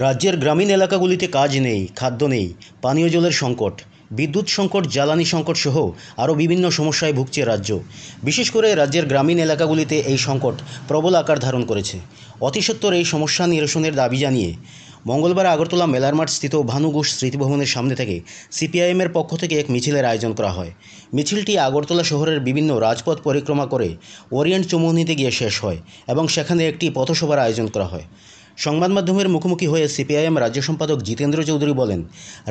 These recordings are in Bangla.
রাজ্যের গ্রামীণ এলাকাগুলিতে কাজ নেই, খাদ্য নেই, পানীয় জলের সংকট, বিদ্যুৎ সংকট, জ্বালানি সংকট সহ আরও বিভিন্ন সমস্যায় ভুগছে রাজ্য। বিশেষ করে রাজ্যের গ্রামীণ এলাকাগুলিতে এই সংকট প্রবল আকার ধারণ করেছে। অতিসত্বর এই সমস্যা নিরসনের দাবি জানিয়ে মঙ্গলবার আগরতলা মেলার মাঠ স্থিত ভানু ঘোষ স্মৃতিভবনের সামনে থেকে সিপিআইএমের পক্ষ থেকে এক মিছিলের আয়োজন করা হয়। মিছিলটি আগরতলা শহরের বিভিন্ন রাজপথ পরিক্রমা করে ওরিয়েন্ট চৌমুহনীতে গিয়ে শেষ হয় এবং সেখানে একটি পথসভার আয়োজন করা হয়। সংবাদ মাধ্যমের মুখোমুখি হয়ে সিপিআইএম রাজ্য সম্পাদক জিতেন্দ্র চৌধুরী বলেন,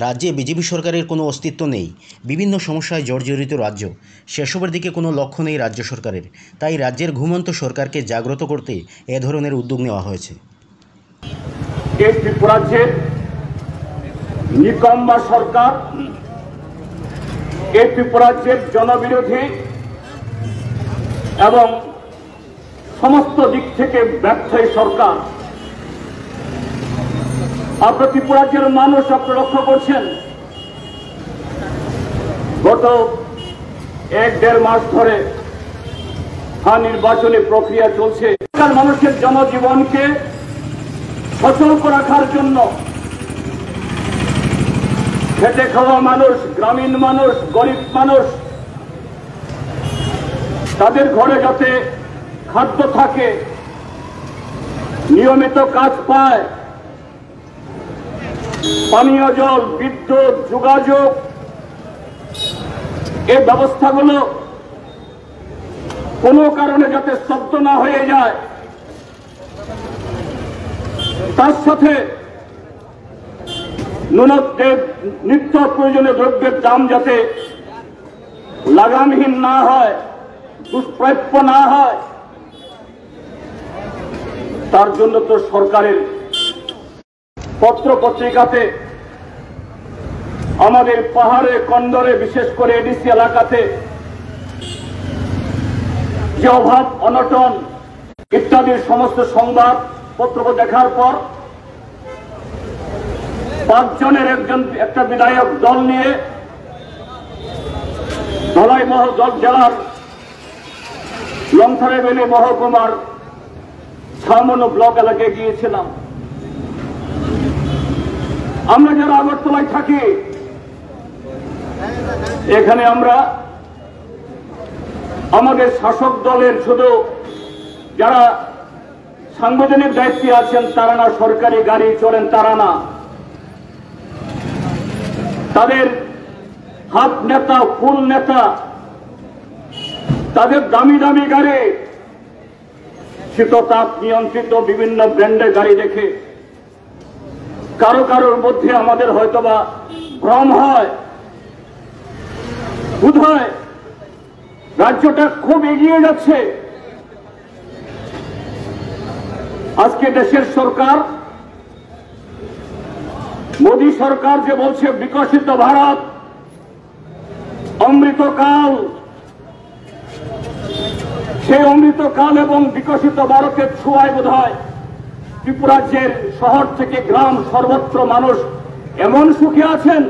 রাজ্যে বিজেপি সরকারের কোনো অস্তিত্ব নেই, বিভিন্ন সমস্যায় জর্জরিত রাজ্য, সেসবের দিকে কোনো লক্ষ্য নেই রাজ্য সরকারের। তাই রাজ্যের ঘুমন্ত সরকারকে জাগ্রত করতে এ ধরনের উদ্যোগ নেওয়া হয়েছে। এই ত্রিপুরাজ্যের নিকম্মা সরকার, এই ত্রিপুরাজ্যের জনবিরোধী এবং সমস্ত দিক থেকে ব্যর্থ সরকার। আপনার ত্রিপুরাজ্যের মানুষ আপনারা লক্ষ্য করছেন, গত 1-1.5 মাস ধরে নির্বাচনী প্রক্রিয়া চলছে। মানুষের জনজীবনকে সচল রাখার জন্য খেটে খাওয়া মানুষ, গ্রামীণ মানুষ, গরিব মানুষ, তাদের ঘরে যাতে খাদ্য থাকে, নিয়মিত কাজ পায়, পানীয় জল, বিদ্যুৎ, যোগাযোগ, এই ব্যবস্থাগুলো কোনো কারণে যাতে স্তব্ধ না হয়ে যায়, তার সাথে নিত্য প্রয়োজনীয় দ্রব্যের দাম যাতে লাগামহীন না হয়, দুষ্প্রাপ্য না হয়, তার জন্য তো সরকারের পত্র পত্রিকাতে, আমাদের পাহাড়ে কন্দরে, বিশেষ করে এডিসি এলাকাতে যে অভাব, অনটন ইত্যাদির সমস্ত সংবাদ পত্র দেখার পর 5 জনের একটা বিধায়ক দল নিয়ে ধলাই জেলার লংথরাইভ্যালি মহকুমার ছামনো ব্লক এলাকায় গিয়েছিলাম। আমরা যারা আগরতলায় থাকি, এখানে আমরা আমাদের শাসক দলের শুধু যারা সাংবিধানিক দায়িত্বে আছেন তারা না, সরকারি গাড়ি চড়েন তারা না, তাদের হাফ নেতা, ফুল নেতা, তাদের দামি দামি গাড়ি, শীততাপ নিয়ন্ত্রিত বিভিন্ন ব্র্যান্ডের গাড়ি দেখে কারো কারোর মধ্যে আমাদের হয়তোবা ভ্রম হয়, বোধ হয় রাজ্যটা খুব এগিয়ে যাচ্ছে। আজকে দেশের সরকার, মোদী সরকার যে বলছে বিকশিত ভারত, অমৃতকাল, সেই অমৃতকাল এবং বিকশিত ভারতের ছোঁয়ায় বোধ হয় ত্রিপুরাজ্যের শহর থেকে গ্রাম সর্বত্র মানুষ এমন সুখে আছেন।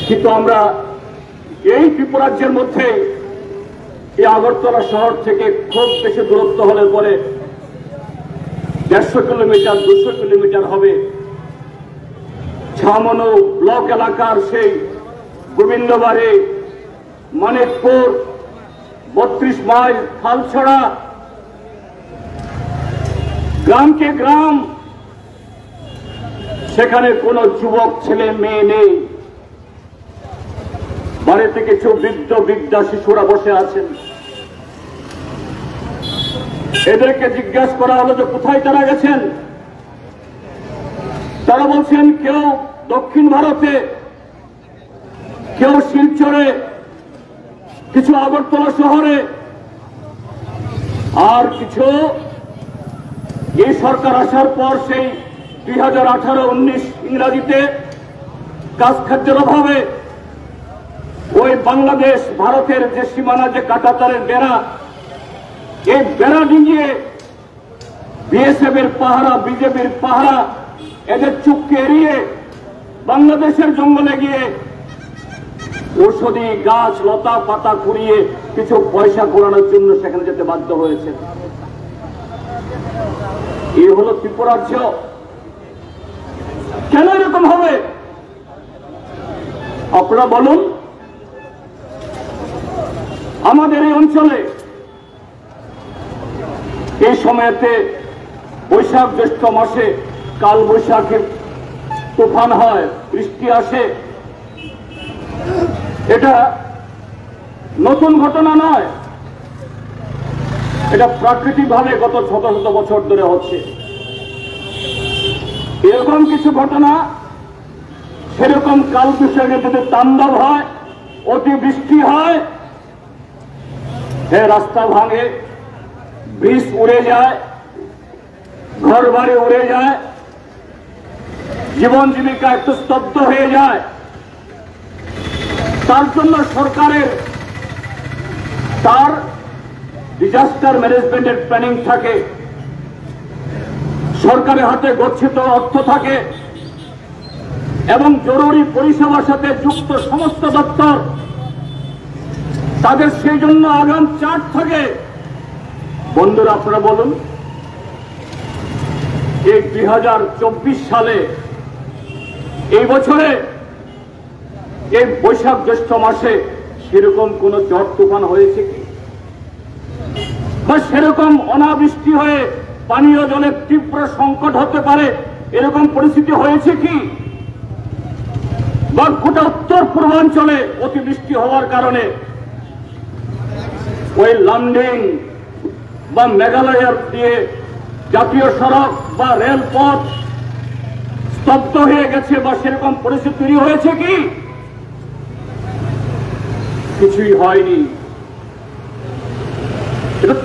কিন্তু আমরা এই ত্রিপুরাজ্যের মধ্যে এই আগরতলা শহর থেকে খুব বেশি দূরত্ব হলে পরে 150 কিলোমিটার, 200 কিলোমিটার হবে, ছামনো ব্লক এলাকার সেই গোবিন্দবাড়ি, মানিকপুর, 32 মাইল, ফালছড়া, গ্রামকে গ্রাম, সেখানে কোনো যুবক ছেলে মেয়ে নেই। বাড়িতে কিছু বৃদ্ধা শিশুরা বসে আছেন। এদেরকে জিজ্ঞাসা করা হলো যে কোথায় তারা গেছেন। তারা বলছেন কেউ দক্ষিণ ভারতে, কেউ শিলচরে, কিছু আগরতলা শহরে, আর কিছু এই সরকার আসার পর সেই 2018-19 ইংরাজিতে কাজ খাদ্যের অভাবে ওই বাংলাদেশ ভারতের যে সীমানা, যে কাঁটাতারের বেড়া, এই বেড়া ডিঙিয়ে বিএসএফ এর পাহারা, বিজেপির পাহারা, এদের চুপকে এড়িয়ে বাংলাদেশের জঙ্গলে গিয়ে ঔষধি গাছ, লতা পাতা কুড়িয়ে কিছু পয়সা কুড়ানোর জন্য সেখানে যেতে বাধ্য হয়েছে। এ হলো ত্রিপুরাজ্য। কেন এরকম হবে আপনারা বলুন? আমাদের এই অঞ্চলে এই সময়তে বৈশাখ জ্যৈষ্ঠ মাসে কাল বৈশাখে তুফান হয়, বৃষ্টি আসে। এটা নতুন ঘটনা নয়, এটা প্রাকৃতিকভাবে গত শত শত বছর ধরে হচ্ছে। এরকম কিছু ঘটনা, সেরকম কাল বৈশাখে যদি তাণ্ডব হয়, অতি বৃষ্টি হয়, রাস্তা ভাঙে, ব্রিজ উড়ে যায়, ঘর বাড়ি উড়ে যায়, জীবন জীবিকা একটু স্তব্ধ হয়ে যায়। তার জন্য সরকারের তার ডিজাস্টার ম্যানেজমেন্টের প্ল্যানিং থাকে, সরকারের হাতে গচ্ছিত অর্থ থাকে এবং জরুরি পরিষেবার সাথে যুক্ত সমস্ত দপ্তর তাদের সেই জন্য আগাম চার্ট থাকে। বন্ধুরা আপনারা বলুন, এই 2024 সালে এই বছরে এই বৈশাখ জ্যৈষ্ঠ মাসে সেরকম কোন ঝড় তুফান হয়েছে কি? বা সেরকম অনাবৃষ্টি হয়ে পানীয় জলের তীব্র সংকট হতে পারে এরকম পরিস্থিতি হয়েছে কি? বা গোটা উত্তর পূর্বাঞ্চলে অতিবৃষ্টি হওয়ার কারণে ওই লামডিং বা মেঘালয়ের দিয়ে জাতীয় সড়ক বা রেলপথ স্তব্ধ হয়ে গেছে বা সেরকম পরিস্থিতি তৈরি হয়েছে কি? কিছুই হয়নি।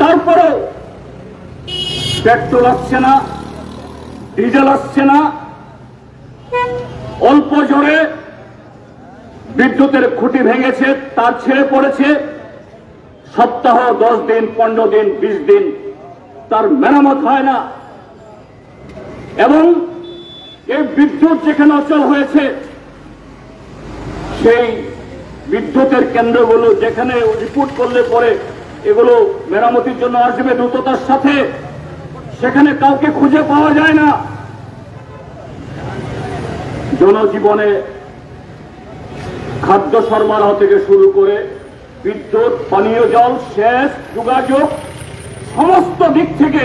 তারপরেও পেট্রোল আসছে না, ডিজেল আসছে না, অল্প জোরে বিদ্যুতের খুঁটি ভেঙেছে, তার ছেড়ে পড়েছে, সপ্তাহ 10 দিন 15 দিন 20 দিন তার মেরামত হয় না। এবং এই বিদ্যুৎ যেখানে অচল হয়েছে সেই বিদ্যুতের কেন্দ্রগুলো যেখানে রিপোর্ট করলে পরে এগুলো মেরামতির জন্য আসবে দ্রুততার সাথে, সেখানে কাউকে খুঁজে পাওয়া যায় না। জনজীবনে খাদ্য সরবরাহ থেকে শুরু করে বিদ্যুৎ, পানীয় জল, সেচ, যোগাযোগ সমস্ত দিক থেকে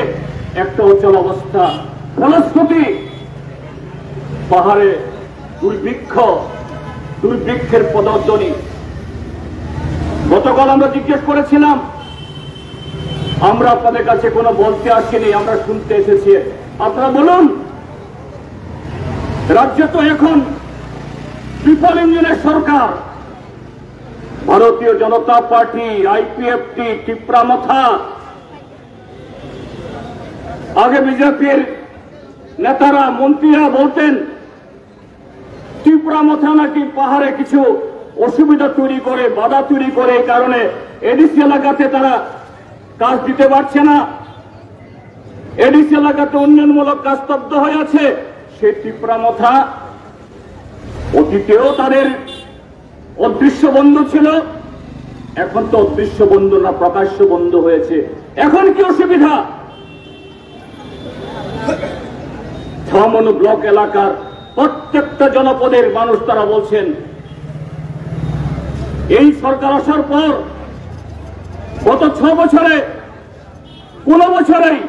একটা অচল অবস্থা। ফলশ্রুতি পাহাড়ে দুর্ভিক্ষের পদধ্বনি। গতকাল আমরা জিজ্ঞেস করেছিলাম, আমরা আপনাদের কাছে কোনো বলতে আসিনি, আমরা শুনতে এসেছি। আপনারা বলুন, রাজ্যে তো এখন ট্রিপল ইঞ্জিনের সরকার, ভারতীয় জনতা পার্টি, আইপিএফটি, টিপ্রা মাথা। আগে বিজেপির নেতারা মন্ত্রীরা বলতেন টিপ্রা মাথা নাকি পাহাড়ে কিছু অসুবিধা তৈরি করে, বাধা তৈরি করে, এই কারণে এডিসি এলাকাতে তারা কাজ দিতে পারছে না, এডিসি এলাকাতে উন্নয়নমূলক কাজ স্তব্ধ হয়ে আছে। সেই টিপ্রা মাথা অতীতেও তাদের অদৃশ্য বন্ধু ছিল, এখন তো অদৃশ্য বন্ধু না, প্রকাশ্য বন্ধু হয়েছে। এখন কি অসুবিধা? ছমনু ব্লক এলাকার প্রত্যেকটা জনপদের মানুষ তারা বলছেন এই সরকার আসার পর গত 6 বছরে কোন বছরেই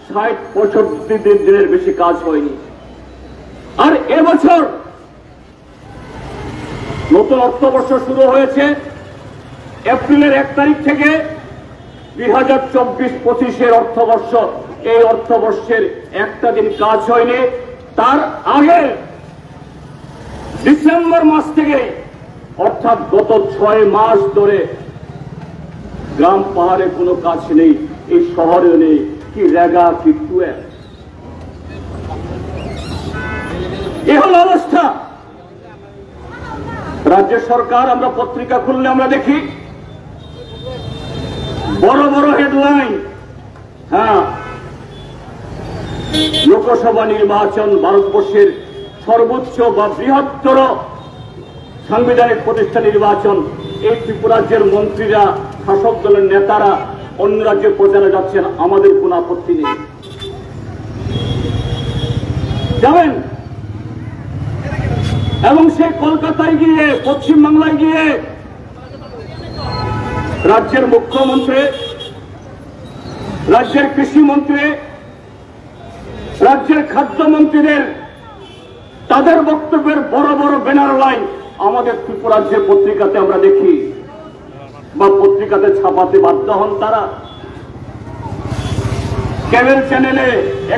60-65 দিনের বেশি কাজ হয়নি। আর এবছর নতুন অর্থবর্ষ শুরু হয়েছে এপ্রিলের 1 তারিখ থেকে 2024-25 অর্থবর্ষ। এই অর্থবর্ষের একটা দিন কাজ হয়নি। তার আগে ডিসেম্বর মাস থেকে, অর্থাৎ গত 6 মাস ধরে গ্রাম পাহাড়ে কোনো কাজ নেই, এই শহরেও নেই। কি রেগা, কি টুয়েল, এ হল অবস্থা। রাজ্য সরকার, আমরা পত্রিকা খুললে আমরা দেখি বড় বড় হেডলাইন, হ্যাঁ, লোকসভা নির্বাচন ভারতবর্ষের সর্বোচ্চ বা বৃহত্তর সাংবিধানিক প্রতিষ্ঠান নির্বাচন। এই ত্রিপুরাজ্যের মন্ত্রীরা, শাসক দলের নেতারা অন্য রাজ্যে প্রচারে যাচ্ছেন, আমাদের কোন আপত্তি নেই। যাবেন এবং সে কলকাতায় গিয়ে, পশ্চিমবাংলায় গিয়ে রাজ্যের মুখ্যমন্ত্রী, রাজ্যের কৃষিমন্ত্রী, রাজ্যের খাদ্যমন্ত্রীদের তাদের বক্তব্যের বড় বড় ব্যানার লাইন আমাদের ত্রিপুরাজ্যের পত্রিকাতে আমরা দেখি বা পত্রিকাতে ছাপাতে বাধ্য হন তারা। কেবল চ্যানেলে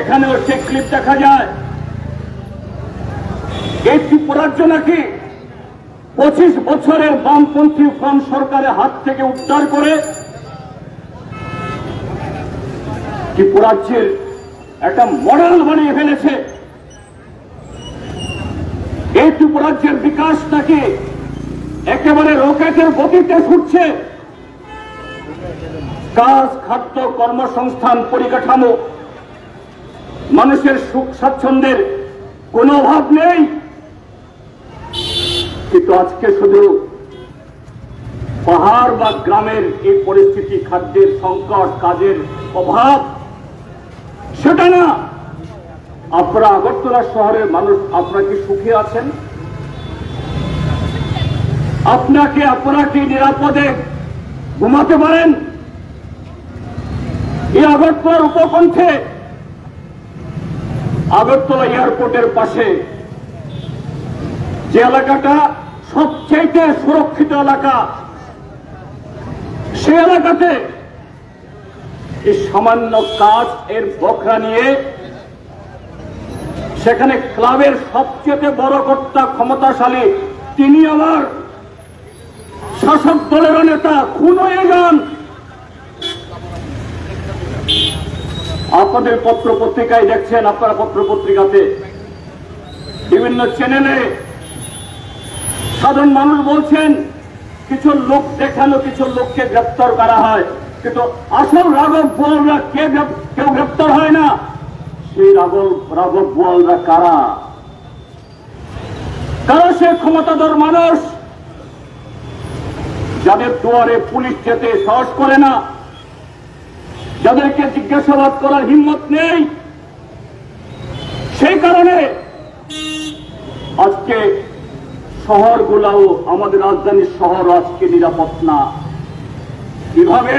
এখানেও সে ক্লিপ দেখা যায়। এই ত্রিপুরাজ্য নাকি 25 বছরের বামপন্থী ফ্রন্ট সরকারের হাত থেকে উদ্ধার করে ত্রিপুরাজ্যের একটা মডেল বানিয়ে ফেলেছে। এই ত্রিপুরাজ্যের বিকাশ নাকি একেবারে রকেটের গতিতে ছুটছে। কাজ, খাদ্য, কর্মসংস্থান, পরিকাঠামো, মানুষের সুখ স্বাচ্ছন্দ্যের কোনো অভাব নেই। কিন্তু আজকে শুধু পাহাড় বা গ্রামের এই পরিস্থিতি, খাদ্যের সংকট, কাজের অভাব, সেটা না। আপনারা আগরতলা শহরের মানুষ, আপনারা কি সুখী আছেন? আপনারা কি নিরাপদে ঘুমাতে পারেন? এই আগরতলার উপকণ্ঠে, আগরতলা এয়ারপোর্টের পাশে যে এলাকাটা সবচেয়ে সুরক্ষিত এলাকা, সে এলাকাতে এই সামান্য কাজ এর বকরা নিয়ে সেখানে ক্লাবের সবচেয়ে বড় কর্তা, ক্ষমতাশালী, তিনি আবার শাসক দলের নেতা খুন হয়ে যান। আপনাদের পত্র পত্রিকায় দেখছেন, আপনারা পত্র পত্রিকাতে বিভিন্ন চ্যানেলে সাধারণ মানুষ বলছেন কিছু লোক দেখানো, কিছু লোককে গ্রেপ্তার করা হয়, কিন্তু আসল রাঘব বোয়ালরা কেউ গ্রেপ্তার হয় না। সেই রাঘব বোয়ালরা কারা? সে ক্ষমতাধর মানুষ যাদের দুয়ারে পুলিশ যেতে সাহস করে না, যাদেরকে জিজ্ঞাসাবাদ করার হিম্মত নেই। সেই কারণে আজকে শহরগুলাও, আমাদের রাজধানীর শহর আজকে নিরাপদ না। এভাবে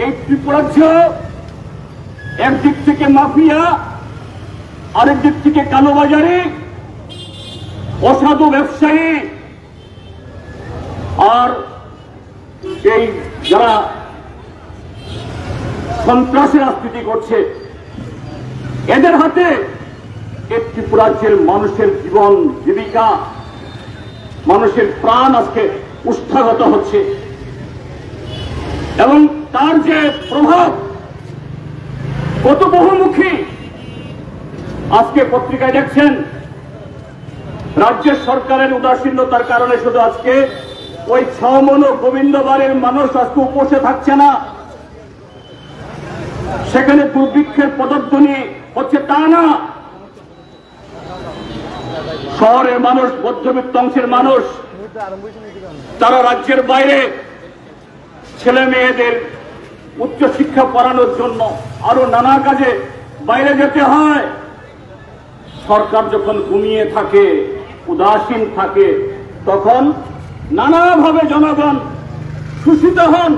এই ত্রিপুরাজ্য একদিক থেকে মাফিয়া, আরেক দিক থেকে কালোবাজারি, অসাধু ব্যবসায়ী, আর এই যারা সন্ত্রাসী রাজনীতি করছে, এদের হাতে এই ত্রিপুরাজ্যের মানুষের জীবন, জীবিকা, মানুষের প্রাণ আজকে উষ্ঠাগত হচ্ছে। এবং তার যে প্রভাব কত বহুমুখী, আজকে পত্রিকায় দেখছেন রাজ্য সরকারের উদাসীনতার কারণে শুধু আজকে ওই ছাউমন ও গোবিন্দবাড়ির মানুষ আজকে উপসে থাকছে না, সেখানে দুর্ভিক্ষের পদধ্বনি হচ্ছে তা না। শহরের মানুষ, মধ্যবিত্ত অংশের মানুষ, তারা রাজ্যের বাইরে ছেলে মেয়েদের উচ্চশিক্ষা পড়ানোর জন্য আরো নানা কাজে বাইরে যেতে হয়। সরকার যখন ঘুমিয়ে থাকে, উদাসীন থাকে, তখন নানাভাবে জনগণ শোষিত হন।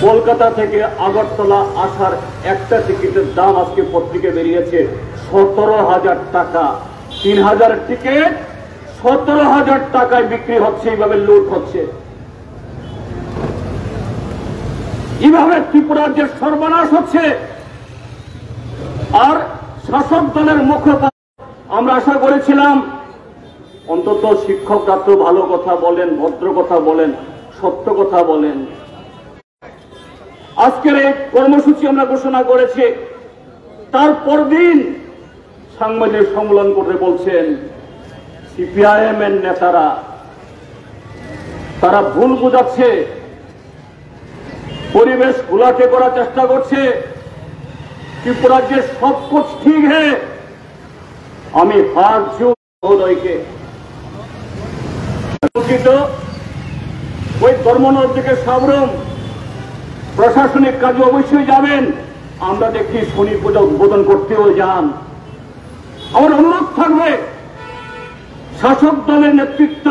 কলকাতা থেকে আগরতলা আসার একটা টিকিটের দাম আজকে পত্রিকায় বেরিয়েছে 17,000 টাকা। 3,000 টিকিট 17,000 টাকায় বিক্রি হচ্ছে, এইভাবে লুট হচ্ছে। এইভাবে ত্রিপুরাজ্যের সর্বনাশ হচ্ছে। আর শাসক দলের মুখপাত্র, আমরা আশা করেছিলাম অন্তত শিক্ষকরা তো ভালো কথা বলেন, ভদ্র কথা বলেন, সত্য কথা বলেন। আজকের এই কর্মসূচি আমরা ঘোষণা করেছি, তারপর দিন সাংবাদিক সম্মেলন করে বলছেন সিপিআইএম এর নেতারা তারা ভুল বোঝাচ্ছে, পরিবেশ ঘোলাটে করার চেষ্টা করছে, ত্রিপুরাজ্যের সব কুছ ঠিক है। আমি হাত জোড় মহোদয়কে ওই ধর্মনগর থেকে সাবরুম প্রশাসনিক কাজে অবশ্যই যাবেন, আমরা দেখি শনি পূজা উদ্বোধন করতেও যান। আমার অনুরোধ থাকবে শাসক দলের নেতৃত্ব,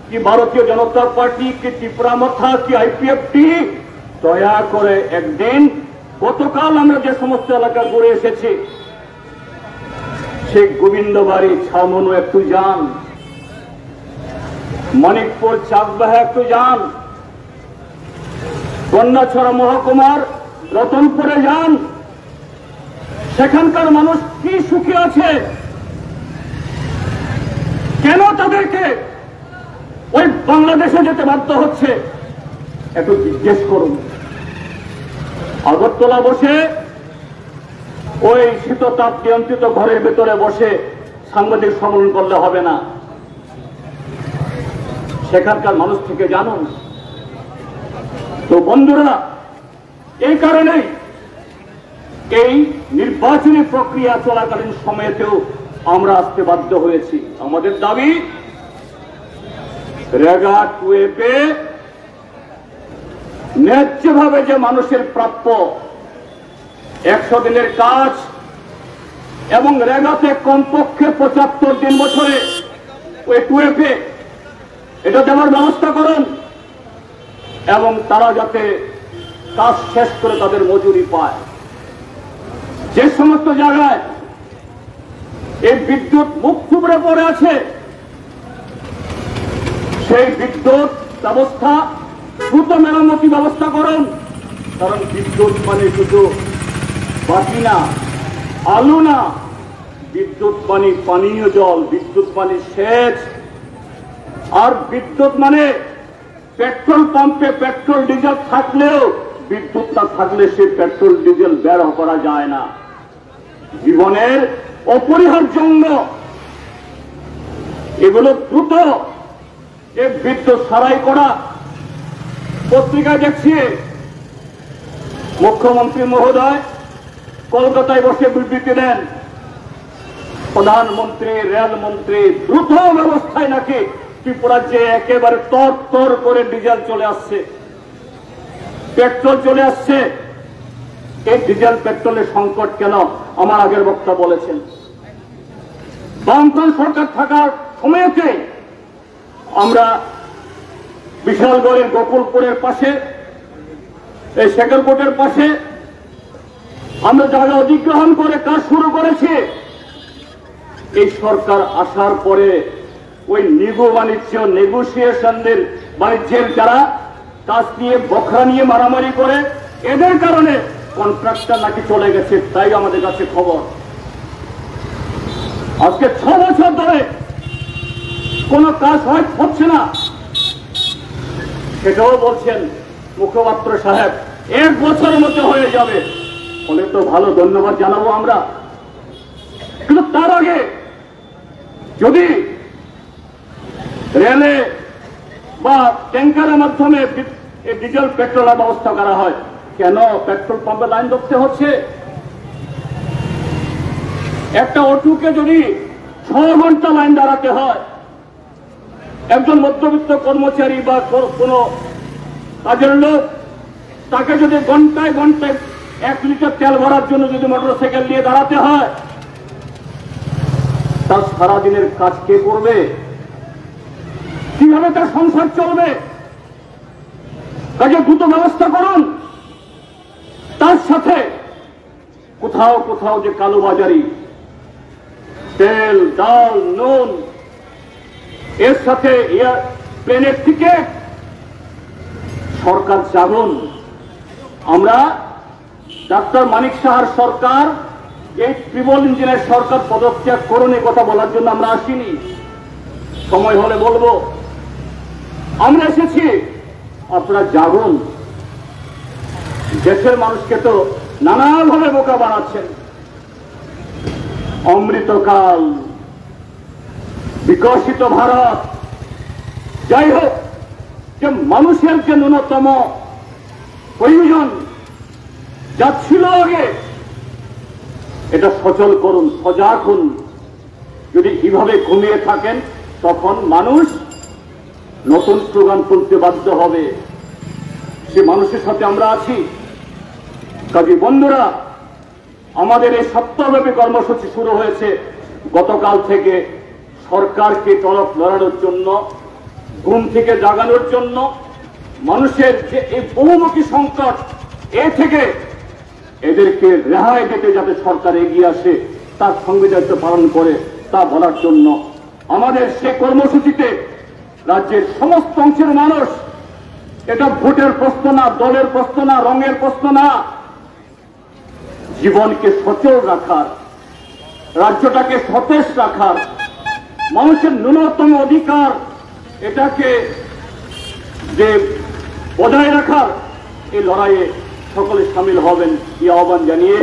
কি ভারতীয় জনতা পার্টি, কি ত্রিপুরা মাথা, কি আইপিএফটি, দয়া করে একদিন গতকাল আমরা যে সমস্ত এলাকা ঘুরে এসেছি, শেখ গোবিন্দবাড়ি ছামনু একটু যান, মানিকপুর চাকবাহা একটু যান, কন্যাছড়া মহকুমার রতনপুরে যান। সেখানকার মানুষ কি সুখী আছে, কেন তাদেরকে ওই বাংলাদেশে যেতে বাধ্য হচ্ছে, একটু জিজ্ঞেস করুন। আগরতলা বসে ওই শীততাপ নিয়ন্ত্রিত ঘরের ভেতরে বসে সাংবাদিক সম্মেলন করলে হবে না, সেখানকার মানুষ থেকে জানুন। তো বন্ধুরা, এই কারণেই এই নির্বাচনী প্রক্রিয়া চলাকালীন সময়েতেও আমরা আসতে বাধ্য হয়েছি। আমাদের দাবি রেগা 2A ন্যায্যভাবে যে মানুষের প্রাপ্য 100 দিনের কাজ এবং রেগাতে কমপক্ষে 75 দিন বছরে ওই 2A এটা দেওয়ার ব্যবস্থা করুন, এবং তারা যাতে কাজ শেষ করে তাদের মজুরি পায়। যে সমস্ত জায়গায় এই বিদ্যুৎ মুখ থুবড়ে পড়ে আছে, সেই বিদ্যুৎ ব্যবস্থা দ্রুত মেরামতি ব্যবস্থা করুন। কারণ বিদ্যুৎ মানে শুধু বাতি না, আলো না, বিদ্যুৎ মানে পানীয় জল, বিদ্যুৎ মানে সেচ, আর বিদ্যুৎ মানে পেট্রোল পাম্পে পেট্রোল ডিজেল থাকলেও বিদ্যুৎ না থাকলে সেই পেট্রোল ডিজেল বের করা যায় না। জীবনের অপরিহার্য অঙ্গ এগুলো দ্রুত এই বিদ্যুৎ সারাই করা। পত্রিকায় দেখছি মুখ্যমন্ত্রী মহোদয় কলকাতায় বসে বিবৃতি দেন, প্রধানমন্ত্রী, রেলমন্ত্রী দ্রুত ব্যবস্থায় নাকি ত্রিপুরা যে একেবারে তর করে ডিজেল চলে আসছে, পেট্রোল চলে আসছে। এই ডিজেল পেট্রোলের সংকট কেন? আমার আগের বক্তা বলেছেন, বামফ্রন্ট সরকার থাকার সময়তে আমরা বিশালগড়ের গোকুলপুরের পাশে, এই শেখরকোটের পাশে আমরা জায়গা অধিগ্রহণ করে কাজ শুরু করেছি। এই সরকার আসার পরে ওই নিগু বাণিজ্য, নেগোসিয়েশনের বাণিজ্যের যারা কাজ নিয়ে বখরা নিয়ে মারামারি করে, এদের কারণে কন্ট্রাক্টর নাকি চলে গেছে, তাই আমাদের কাছে খবর। আজকে 6 বছর ধরে কোন কাজ হচ্ছে না, সেটাও বলছেন মুখপাত্র সাহেব 1 বছরের মধ্যে হয়ে যাবে। ফলে তো ভালো, ধন্যবাদ জানাবো আমরা। কিন্তু তার আগে যদি রেলে বা ট্যাঙ্কারের মাধ্যমে ডিজেল পেট্রোলের ব্যবস্থা করা হয়, কেন পেট্রোল পাম্পে লাইন ধরতে হচ্ছে? একটা অটোকে যদি 6 ঘন্টা লাইন দাঁড়াতে হয়, একজন মধ্যবিত্ত কর্মচারী বা কোন কাজের লোক, তাকে যদি ঘন্টায় 1 লিটার তেল ভরার জন্য যদি মোটরসাইকেল নিয়ে দাঁড়াতে হয়, তার সারাদিনের কাজ কে করবে? কিভাবে তার সংসার চলবে? কাজে দ্রুত ব্যবস্থা করুন। তার সাথে কোথাও কোথাও যে কালোবাজারি, তেল, ডাল, নুন, এর সাথে প্লেনের টিকিট, সরকার জাগুন। আমরা ডাক্তার মানিক সাহার সরকার, এই ট্রিপল ইঞ্জিনের সরকার পদত্যাগ করুন এই কথা বলার জন্য আমরা আসিনি, সময় হলে বলবো। আমরা এসেছি, আপনারা জাগুন। দেশের মানুষকে তো নানাভাবে বোকা বানাচ্ছেন। অমৃতকাল, বিকশিত ভারত, যাই হোক, যে মানুষের যে ন্যূনতম প্রয়োজন যা ছিল আগে, এটা সচল করুন, সজাগ হন। যদি এভাবে ঘুমিয়ে থাকেন, তখন মানুষ নতুন স্লোগান তুলতে বাধ্য হবে। সে মানুষের সাথে আমরা আছি। কাজী বন্ধুরা, আমাদের এই সপ্তাহব্যাপী কর্মসূচি শুরু হয়েছে গতকাল থেকে সরকারকে টনক লড়ানোর জন্য, ঘুম থেকে জাগানোর জন্য, মানুষের যে এই বহুমুখী সংকট এ থেকে এদেরকে রেহাই দিতে যাতে সরকার এগিয়ে আসে, তার সংবিধান পালন করে তা বলার জন্য আমাদের সেই কর্মসূচিতে রাজ্যের সমস্ত অংশের মানুষ, এটা ভোটের প্রশ্ন না, দলের প্রশ্ন না, রঙের প্রশ্ন না, জীবনকে সচল রাখার, রাজ্যটাকে সতেজ রাখার, মানুষের ন্যূনতম অধিকার এটাকে যে বজায় রাখার এই লড়াইয়ে সকলে সামিল হবেন এই আহ্বান জানিয়ে